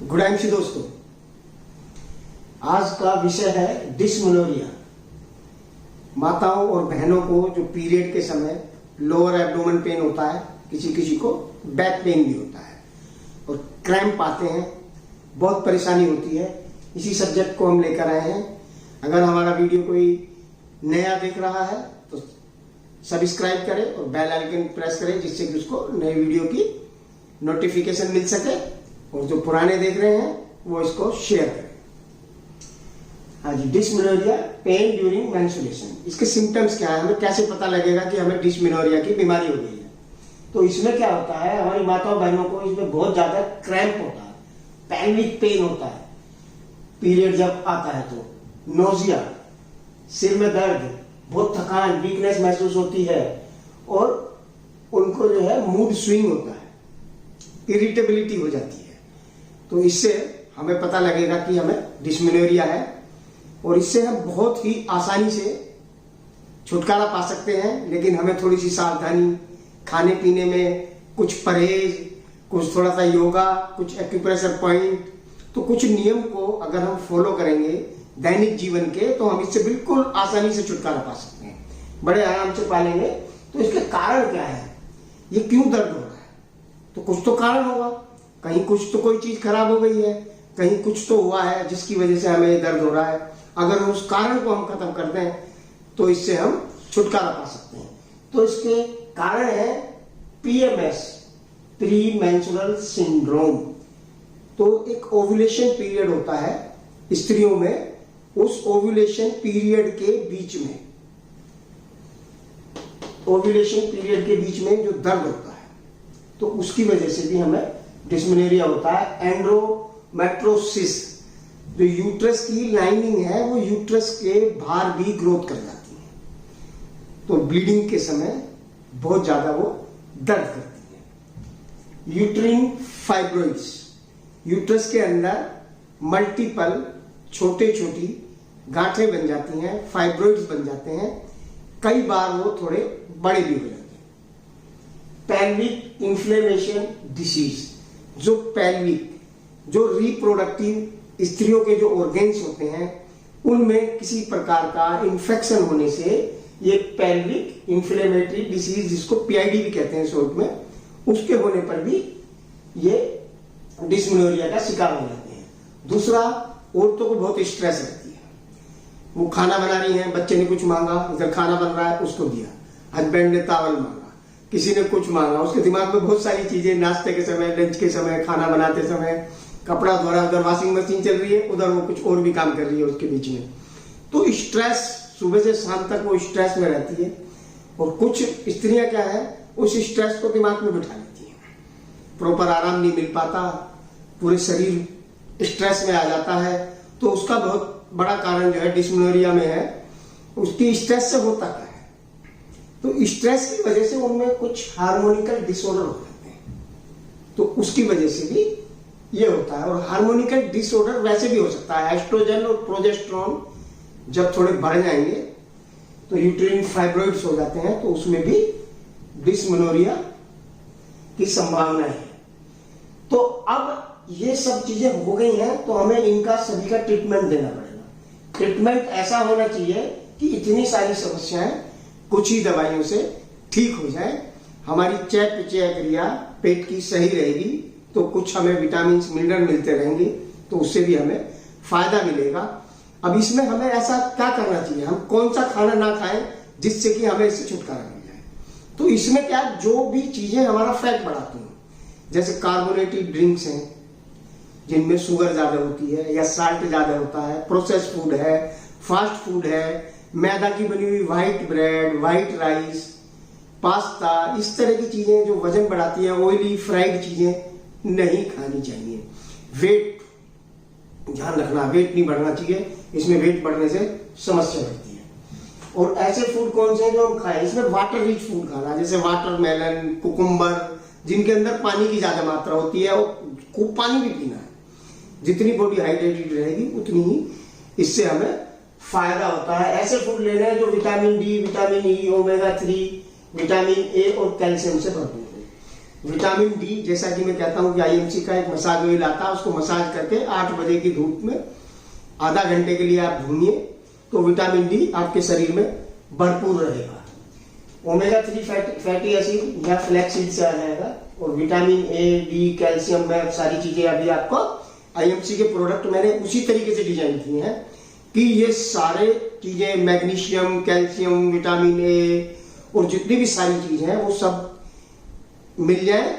गुडांशी दोस्तों, आज का विषय है डिस्मेनोरिया। माताओं और बहनों को जो पीरियड के समय लोअर एब्डोमेन पेन होता है, किसी किसी को बैक पेन भी होता है और क्रैम्प आते हैं, बहुत परेशानी होती है। इसी सब्जेक्ट को हम लेकर आए हैं। अगर हमारा वीडियो कोई नया देख रहा है तो सब्सक्राइब करें और बेल आइकन प्रेस करें, जिससे कि उसको नए वीडियो की नोटिफिकेशन मिल सके, और जो पुराने देख रहे हैं वो इसको शेयर करें। हाँ जी, डिस्मेनोरिया, पेन ड्यूरिंग मेंस्ट्रुएशन। इसके सिम्टम्स क्या है, हमें कैसे पता लगेगा कि हमें डिस्मेनोरिया की बीमारी हो गई है? तो इसमें क्या होता है, हमारी माताओं बहनों को इसमें बहुत ज्यादा क्रैम्प होता है, पैल्विक पेन होता है पीरियड जब आता है, तो नोजिया, सिर में दर्द, बहुत थकान, वीकनेस महसूस होती है, और उनको जो है मूड स्विंग होता है, इरिटेबिलिटी हो जाती है। तो इससे हमें पता लगेगा कि हमें डिस्मेनोरिया है, और इससे हम बहुत ही आसानी से छुटकारा पा सकते हैं। लेकिन हमें थोड़ी सी सावधानी, खाने पीने में कुछ परहेज, कुछ थोड़ा सा योगा, कुछ एक्यूप्रेशर पॉइंट, तो कुछ नियम को अगर हम फॉलो करेंगे दैनिक जीवन के, तो हम इससे बिल्कुल आसानी से छुटकारा पा सकते हैं, बड़े आराम से पा लेंगे। तो इसके कारण क्या है, ये क्यों दर्द हो रहा है? तो कुछ तो कारण होगा, कहीं कुछ तो कोई चीज खराब हो गई है, कहीं कुछ तो हुआ है जिसकी वजह से हमें दर्द हो रहा है। अगर उस कारण को हम खत्म कर दें तो इससे हम छुटकारा पा सकते हैं। तो इसके कारण है PMS, प्री मेंस्ट्रुअल सिंड्रोम। तो एक ओव्यूलेशन पीरियड होता है स्त्रियों में, उस ओव्यूलेशन पीरियड के बीच में, ओव्यूलेशन पीरियड के बीच में जो दर्द होता है, तो उसकी वजह से भी हमें डिस्मेनोरिया होता है। एंड्रोमेट्रोसिस, जो यूट्रस की लाइनिंग है, वो यूट्रस के बाहर भी ग्रोथ कर जाती है, तो ब्लीडिंग के समय बहुत ज्यादा वो दर्द करती है। यूट्रिन फाइब्रोइड्स, यूट्रस के अंदर मल्टीपल छोटे छोटी गांठें बन जाती हैं, फाइब्रोइड्स बन जाते हैं, कई बार वो थोड़े बड़े भी हो जाते हैं। पेल्विक इन्फ्लेमेशन डिसीज, जो पेल्विक, जो रिप्रोडक्टिव स्त्रियों के जो ऑर्गेन्स होते हैं, उनमें किसी प्रकार का इंफेक्शन होने से ये पेल्विक इन्फ्लेमेटरी डिसीज, जिसको PID भी कहते हैं शॉर्ट में, उसके होने पर भी ये डिस्मेनोरिया का शिकार हो जाते हैं। दूसरा, औरतों को बहुत स्ट्रेस रहती है, वो खाना बना रही है, बच्चे ने कुछ मांगा, इधर खाना बन रहा है, उसको दिया, हस्बैंड ने टावल मांगा, किसी ने कुछ मांगा, उसके दिमाग में बहुत सारी चीजें, नाश्ते के समय, लंच के समय, खाना बनाते समय, कपड़ा धो रहा है, उधर वॉशिंग मशीन चल रही है, उधर वो कुछ और भी काम कर रही है उसके बीच में। तो स्ट्रेस, सुबह से शाम तक वो स्ट्रेस में रहती है। और कुछ स्त्रियां क्या है, उस स्ट्रेस को दिमाग में बिठा लेती हैं, प्रॉपर आराम नहीं मिल पाता, पूरे शरीर स्ट्रेस में आ जाता है। तो उसका बहुत बड़ा कारण जो है डिस्मेनोरिया में है, उसकी स्ट्रेस से होता क्या है, तो स्ट्रेस की वजह से उनमें कुछ हार्मोनिकल डिसऑर्डर हो जाते हैं, तो उसकी वजह से भी ये होता है। और हार्मोनिकल डिसऑर्डर वैसे भी हो सकता है, एस्ट्रोजन और प्रोजेस्टेरोन जब थोड़े बढ़ जाएंगे तो यूट्रिन फाइब्रोइड्स हो जाते हैं, तो उसमें भी डिस्मेनोरिया की संभावना है। तो अब ये सब चीजें हो गई हैं, तो हमें इनका सभी का ट्रीटमेंट देना पड़ेगा। ट्रीटमेंट ऐसा होना चाहिए कि इतनी सारी समस्याएं कुछ ही दवाइयों से ठीक हो जाए, हमारी चय प्रचय क्रिया पेट की सही रहेगी, तो कुछ हमें विटामिन मिनरल मिलते रहेंगे, तो उससे भी हमें फायदा मिलेगा। अब इसमें हमें ऐसा क्या करना चाहिए, हम कौन सा खाना ना खाएं जिससे कि हमें इससे छुटकारा मिल जाए? तो इसमें क्या, जो भी चीजें हमारा फैट बढ़ाती हैं, जैसे कार्बोनेटेड ड्रिंक्स हैं जिनमें शुगर ज्यादा होती है या साल्ट ज्यादा होता है, प्रोसेस फूड है, फास्ट फूड है, मैदा की बनी हुई white bread, white rice, pasta, इस तरह की चीजें जो वजन बढ़ाती है, ऑयली फ्राइड चीजें नहीं खानी चाहिए। वेट ध्यान रखना, वेट नहीं बढ़ना चाहिए, इसमें वेट बढ़ने से समस्या रहती है। और ऐसे फूड कौन से हैं जो हम खाएं, इसमें वाटर रिच फूड खाना, जैसे वाटरमेलन, कुकुम्बर, जिनके अंदर पानी की ज्यादा मात्रा होती है, और खूब पानी भी पीना है। जितनी बॉडी हाइड्रेटेड रहेगी उतनी ही इससे हमें फायदा होता है। ऐसे फूड लेने हैं जो vitamin D, vitamin E, omega 3, vitamin A और कैल्शियम से भरपूर है। विटामिन डी, जैसा कि मैं कहता हूं कि आईएमसी का एक मसाज ऑयल आता है, उसको मसाज करके 8 बजे की धूप में आधा घंटे के लिए आप घूमिए तो विटामिन डी आपके शरीर में भरपूर रहेगा। ओमेगा 3 फैटी एसिड या फ्लैक्सीड से आ जाएगा, और विटामिन ए, डी, कैल्शियम में सारी चीजें अभी आपको आईएमसी के प्रोडक्ट मैंने उसी तरीके से डिजाइन किए हैं कि ये सारे चीजें मैग्नीशियम, कैल्शियम, विटामिन ए और जितनी भी सारी चीजें हैं वो सब मिल जाए,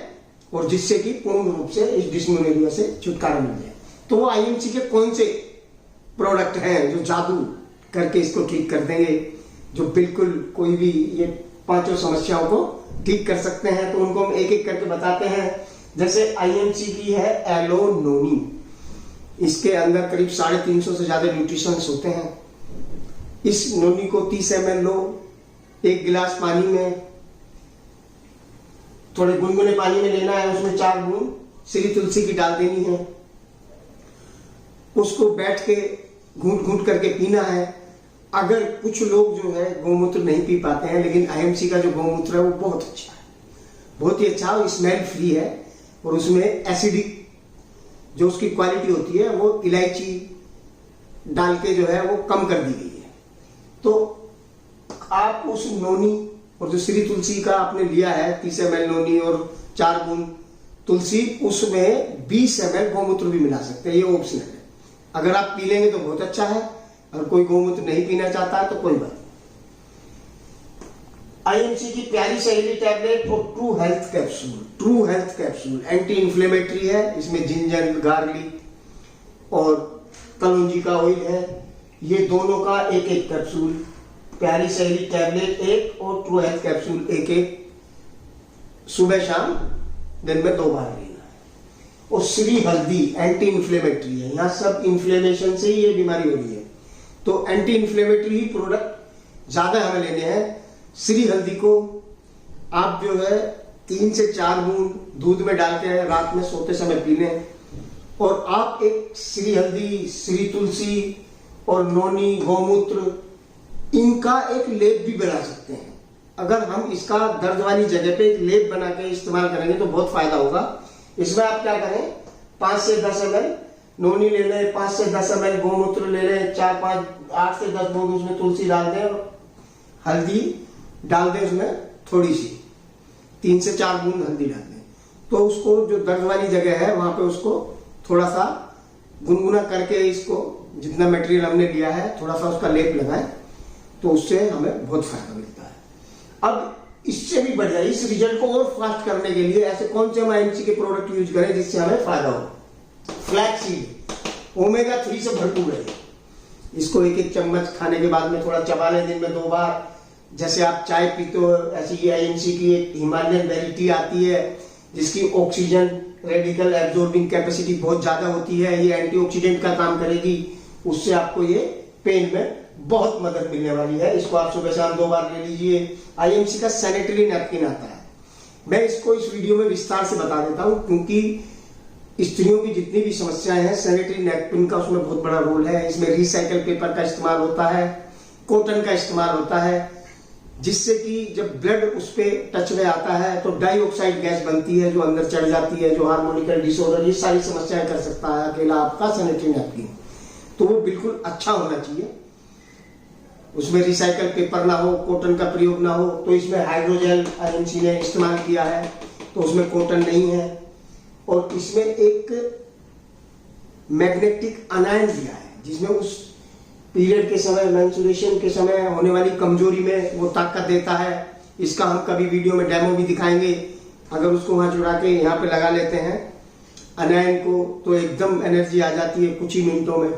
और जिससे कि पूर्ण रूप से इस डिस्मेनोरिया से छुटकारा मिल जाए। तो वो आईएमसी के कौन से प्रोडक्ट हैं जो जादू करके इसको ठीक कर देंगे, जो बिल्कुल कोई भी ये 5 समस्याओं को ठीक कर सकते हैं, तो उनको हम एक एक करके बताते हैं। जैसे आईएमसी की है एलोनोनी, इसके अंदर करीब 350 से ज्यादा न्यूट्रिशंस होते हैं। इस नोनी को 30 ml लो, 1 गिलास पानी में, थोड़े गुनगुने पानी में लेना है, उसमें 4 बूंद श्री तुलसी की डाल देनी है, उसको बैठ के घूंट घूंट करके पीना है। अगर कुछ लोग जो है गौमूत्र नहीं पी पाते हैं, लेकिन आईएमसी का जो गौमूत्र है वो बहुत अच्छा है, बहुत ही अच्छा, वो स्मेल फ्री है, और उसमें एसिडिक जो उसकी क्वालिटी होती है वो इलायची डाल के जो है वो कम कर दी गई है। तो आप उस नोनी और जो श्री तुलसी का आपने लिया है 30 ml नोनी और 4 बूंद तुलसी, उसमें 20 ml गौमूत्र भी मिला सकते हैं, ये ऑप्शनल है। अगर आप पी लेंगे तो बहुत अच्छा है, और कोई गौमूत्र नहीं पीना चाहता है तो कोई बात नहीं। आईएमसी की प्यारी सहेली टैबलेट और true health capsule, true health capsule anti inflammatory है, इसमें जिंजर, गार्लिक और कलौंजी का ऑयल है, ये दोनों का एक एक कैप्सूल, प्यारी सहेली टैबलेट 1 और ट्रू हेल्थ कैप्सूल 1, सुबह शाम दिन में 2 बार लेना है। और श्री हल्दी एंटी इंफ्लेमेटरी है, यहाँ सब इन्फ्लेमेशन से ही ये बीमारी हो रही है, तो एंटी इंफ्लेमेटरी ही प्रोडक्ट ज्यादा हमें लेने हैं। श्री हल्दी को आप जो है 3 से 4 बूंद दूध में डाल के रात में सोते समय पी लें, और आप एक श्री हल्दी, श्री तुलसी और नोनी, गौमूत्र, इनका एक लेप भी बना सकते हैं। अगर हम इसका दर्द वाली जगह पे एक लेप बना के इस्तेमाल करेंगे तो बहुत फायदा होगा। इसमें आप क्या करें, 5 से 10 ml नोनी ले लें, 5 से 10 ml गौमूत्र ले लें, 4-5, 8 से 10 बूंद उसमें तुलसी डाल दें, और हल्दी डाल दें उसमें थोड़ी सी, 3 से 4 बूंद हल्दी डाल दें, तो उसको जो दर्द वाली जगह है वहां पे उसको थोड़ा सा गुनगुना करके, इसको जितना मटेरियल हमने लिया है थोड़ा सा उसका लेप लगाएं, तो उससे हमें बहुत फायदा मिलता है। अब इससे भी बढ़िया, इस रिजल्ट को और फास्ट करने के लिए ऐसे कौन से हम आईएमसी के प्रोडक्ट यूज करें जिससे हमें फायदा हो। फ्लैक्सीड ओमेगा 3 से भरपूर है, इसको 1-1 चम्मच खाने के बाद में थोड़ा चबा लें, दिन में 2 बार। जैसे आप चाय पीते हो, ऐसी ये आईएमसी की एक हिमालयन वेराइटी आती है जिसकी ऑक्सीजन रेडिकल एब्जॉर्बिंग कैपेसिटी बहुत ज्यादा होती है, ये एंटीऑक्सीडेंट का काम करेगी, उससे आपको ये पेन में बहुत मदद मिलने वाली है। इसको आप सुबह शाम 2 बार ले लीजिए। आईएमसी का सैनिटरी नैपकिन आता है, मैं इसको इस वीडियो में विस्तार से बता देता हूं, क्योंकि स्त्रियों की जितनी भी समस्याएं हैं, सैनिटरी नैपकिन का उसमें बहुत बड़ा रोल है। इसमें रिसाइकल पेपर का इस्तेमाल होता है, कॉटन का इस्तेमाल होता है, जिससे कि जब ब्लड उस पे टच में आता है तो डाइऑक्साइड गैस बनती है जो अंदर चढ़ जाती है, जो हार्मोनिकल डिसऑर्डर, ये सारी समस्याएं कर सकता है अकेला आपका सैनिटरी नैपकिन। तो वो बिल्कुल अच्छा होना चाहिए, उसमें रिसाइकल पेपर ना हो, कॉटन का प्रयोग ना हो। तो इसमें हाइड्रोजेल आईएमसी ने इस्तेमाल किया है, तो उसमें कॉटन नहीं है, और इसमें एक मैग्नेटिक अनायन दिया है जिसमें उस पीरियड के समय, मेंस्ट्रुएशन के समय होने वाली कमजोरी में वो ताकत देता है। इसका हम कभी वीडियो में डेमो भी दिखाएंगे। अगर उसको वहां जुड़ा के यहाँ पे लगा लेते हैं अनायन को, तो एकदम एनर्जी आ जाती है कुछ ही मिनटों में।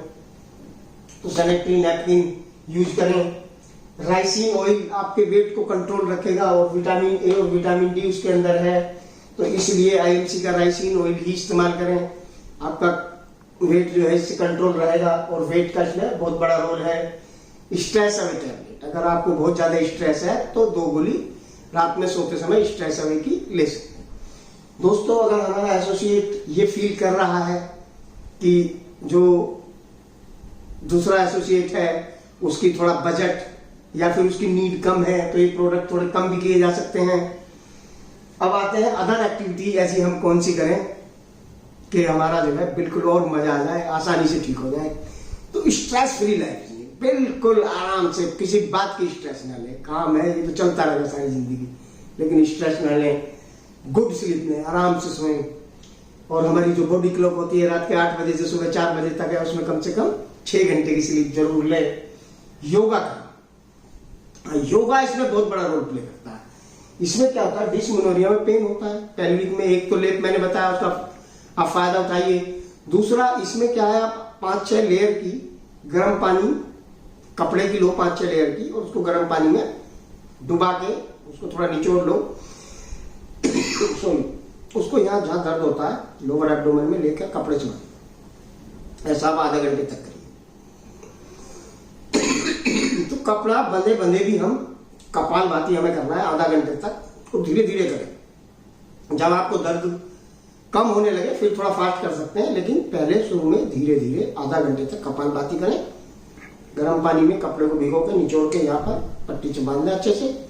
तो सैनिटरी नैपकिन यूज करें। राइसिन ऑयल आपके वेट को कंट्रोल रखेगा, और विटामिन ए और विटामिन डी उसके अंदर है, तो इसलिए आईएमसी का राइसिन ऑयल ही इस्तेमाल करें। आपका वेट जो है इससे कंट्रोल रहेगा, और वेट का इसमें बहुत बड़ा रोल है। स्ट्रेस अवे टैबलेट, अगर आपको बहुत ज्यादा स्ट्रेस है तो 2 गोली रात में सोते समय स्ट्रेस अवे की ले सकते हैं। दोस्तों, अगर हमारा एसोसिएट ये फील कर रहा है कि जो दूसरा एसोसिएट है उसकी थोड़ा बजट या फिर उसकी नीड कम है, तो ये प्रोडक्ट थोड़े कम भी किए जा सकते हैं। अब आते हैं अदर एक्टिविटी, ऐसी हम कौन सी करें कि हमारा जो है बिल्कुल और मजा आ जाए, आसानी से ठीक हो जाए। तो स्ट्रेस फ्री लाइफ जी, बिल्कुल आराम से, किसी बात की स्ट्रेस ना लें। काम है ये तो चलता रहेगा सारी जिंदगी, लेकिन स्ट्रेस ना लें, गुड स्लीप लें, आराम से सोएं। और हमारी जो बॉडी क्लॉक होती है रात के 8 बजे से सुबह 4 बजे तक है, उसमें कम से कम 6 घंटे की स्लीप जरूर लें। योगा करें, योगा इसमें बहुत बड़ा रोल प्ले करता है। इसमें क्या होता है, डिस्मेनोरिया में पेन होता है पेल्विक में, एक तो लेप मैंने बताया उसका आप फायदा उठाइए। दूसरा इसमें क्या है, आप 5-6 लेयर की गर्म पानी, कपड़े की लो 5-6 लेयर की, और उसको गर्म पानी में डुबा के उसको थोड़ा निचोड़ लो सॉरी, उसको यहाँ जहां दर्द होता है लोअर एब्डोमेन में लेकर कपड़े से बांधो, ऐसा आप आधे घंटे तक करिए। तो कपड़ा बंधे बंधे भी हम कपालभाति हमें करना है आधा घंटे तक, तो धीरे धीरे करें। जब आपको दर्द कम होने लगे फिर थोड़ा फास्ट कर सकते हैं, लेकिन पहले शुरू में धीरे धीरे आधा घंटे तक कपालभाति करें। गर्म पानी में कपड़े को भिगो के निचोड़ के यहाँ पर पट्टी से बांध दें अच्छे से,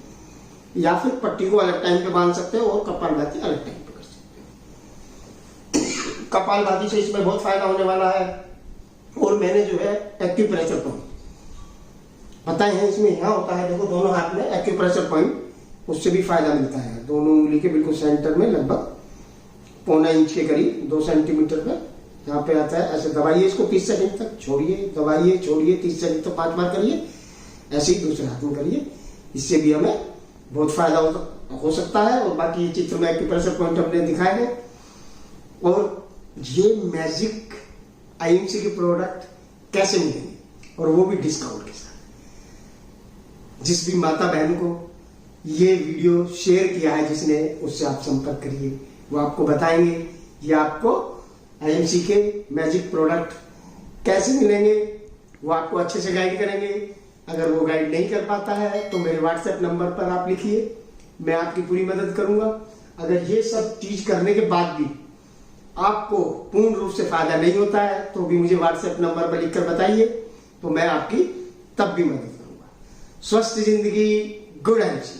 या फिर पट्टी को अलग टाइम पे बांध सकते हो और कपालभाति अलग टाइम पे कर सकते हो। कपालभाति से इसमें बहुत फायदा होने वाला है। और मैंने जो है एक्यूप्रेशर पॉइंट बताए हैं, इसमें यहाँ होता है, देखो दोनों हाथ में एक्यूप्रेशर पॉइंट, उससे भी फायदा मिलता है। दोनों उंगली के बिल्कुल सेंटर में लगभग 0.25 इंच के करीब 2 सेंटीमीटर पे यहाँ पे आता है। ऐसे दबाइए इसको 30 सेकंड तक, छोड़िए, दबाइए, छोड़िए, 30 सेकंड तक 5 बार करिए। ऐसे ही दूसरे हाथ में करिए, इससे भी हमें बहुत फायदा हो सकता है। और बाकी ये चित्र में एक्यूप्रेशर पॉइंट हमने दिखाए हैं। और ये मैजिक आईएमसी के प्रोडक्ट कैसे मिलेंगे, और वो भी डिस्काउंट के साथ। जिस भी माता बहन को ये वीडियो शेयर किया है जिसने, उससे आप संपर्क करिए, वो आपको बताएंगे ये आपको आईएमसी के मैजिक प्रोडक्ट कैसे मिलेंगे, वो आपको अच्छे से गाइड करेंगे। अगर वो गाइड नहीं कर पाता है तो मेरे व्हाट्सएप नंबर पर आप लिखिए, मैं आपकी पूरी मदद करूंगा। अगर ये सब चीज करने के बाद भी आपको पूर्ण रूप से फायदा नहीं होता है तो भी मुझे व्हाट्सएप नंबर पर लिखकर बताइए, तो मैं आपकी तब भी मदद करूंगा। स्वस्थ जिंदगी, गुड हेल्थ।